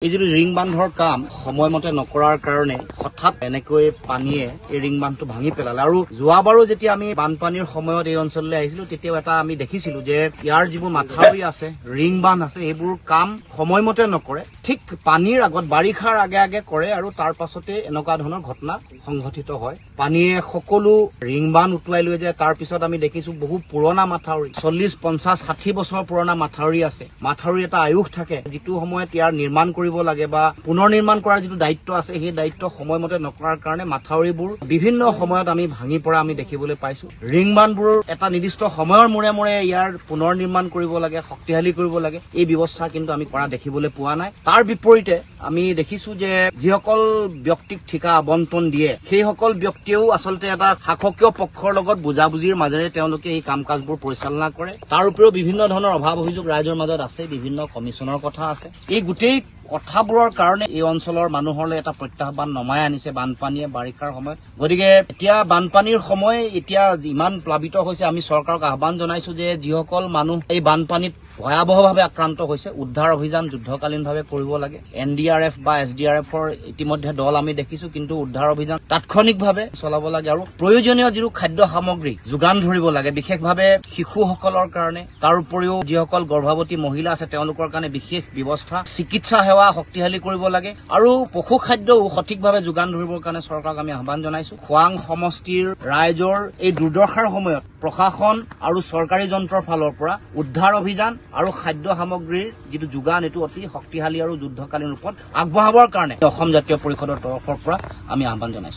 এই যে ৰিং বান্ধৰ কাম সময়মতে নকৰাৰ কাৰণে হঠাৎ এনেকৈ পানীয়ে এই ৰিং বান্ধটো ভাঙি পেলালে আৰু যোৱাবাৰো যেতিয়া আমি বানপানীৰ সময়ত এই অঞ্চললৈ আহিছিলো তেতিয়াও এটা আমি দেখিছিলো যে ইয়াৰ যিবোৰ মাথাউৰি আছে ৰিং বান্ধ আছে এইবোৰ কাম সময়মতে নকৰে ঠিক পানীৰ আগত বাৰিষাৰ আগে আগে কৰে আৰু তাৰ পাছতে এনেকুৱা ধৰণৰ ঘটনা সংঘটিত হয় পানীয়ে সকলো ৰিং বান্ধ উটুৱাই লৈ যায় তাৰ পিছত আমি দেখিছো বহু পুৰণা মাথাউৰি 40, 50, 60 বছৰ পুৰণা মাথাউৰি আছে মাথাউৰি এটা আয়ুস থাকে যিটো সময়ত ইয়াৰ নিৰ্মাণ কৰিব লাগে বা পুনৰ নিৰ্মাণ কৰাৰ যিটো দায়িত্ব আছে সেই দায়িত্ব সময়মতে নকৰাৰ কাৰণে মাথাউৰিবোৰ বিভিন্ন সময়ত আমি ভাঙি পৰা আমি দেখিবলৈ পাইছো ৰিং বান্ধবোৰ এটা নিৰ্দিষ্ট সময়ৰ মূৰে মূৰে ইয়াৰ পুনৰ নিৰ্মাণ কৰিব লাগে শক্তিশালী কৰিব লাগে এই ব্যৱস্থা কিন্তু আমি কৰা দেখিবলৈ পোৱা নাই তাৰ বিপৰীতে আমি দেখিছো যে যিসকল ব্যক্তিক ঠিকা আবণ্টন দিয়ে সেইসকল ব্যক্তিয়েও আচলতে এটা শাসকীয় পক্ষৰ লগত বুজাবুজিৰ মাজেৰে তেওঁলোকে এই কাম কাজবোৰ পৰিচালনা কৰে তাৰ উপৰিও বিভিন্ন ধৰণৰ অভাৱ অভিযোগ ৰাইজৰ মাজত আছে বিভিন্ন কমিছনৰ কথা আছে এই গোটেই কথাবোৰৰ কাৰণে এই অঞ্চলৰ মানুহলৈ এটা প্ৰত্যাহ্বান নমাই আনিছে বানপানীয়ে বাৰিষাৰ সময়ত গতিকে এতিয়া বানপানীৰ সময় এতিয়া ইমান প্লাবিত হৈছে আমি চৰকাৰক আহ্বান জনাইছো যে যিসকল মানুহ এই বানপানীত ভয়াবহভাৱে আক্ৰান্ত হৈছে উদ্ধাৰ অভিযান যুদ্ধকালীনভাৱে কৰিব লাগে NDRF বা SDRFৰ ইতিমধ্যে দল আমি দেখিছো কিন্তু উদ্ধাৰ অভিযান তাৎক্ষণিকভাৱে চলাব লাগে আৰু প্ৰয়োজনীয় যিটো খাদ্য সামগ্ৰী যোগান ধৰিব লাগে বিশেষভাৱে শিশুসকলৰ কাৰণে তাৰ উপৰিও যিসকল গৰ্ভৱতী মহিলা আছে তেওঁলোকৰ কাৰণে বিশেষ ব্যৱস্থা চিকিৎসা সেৱা শক্তিশালী কৰিব লাগে আৰু পশু খাদ্যও সঠিকভাৱে যোগান ধৰিবৰ কাৰণে চৰকাৰক আমি আহ্বান জনাইছো খোৱাং সমষ্টিৰ ৰাইজৰ এই দুৰ্দশাৰ সময়ত প্ৰশাসন আৰু চৰকাৰী যন্ত্ৰৰ ফালৰ পৰা উদ্ধাৰ অভিযান আৰু খাদ্য সামগ্ৰীৰ যিটো যোগান এটো অতি শক্তিশালী আৰু যুদ্ধকালীন ৰূপত আগবঢ়াবৰ কাৰণে অসম জাতীয় পৰিষদৰ তৰফৰ পৰা আমি আহ্বান জনাইছো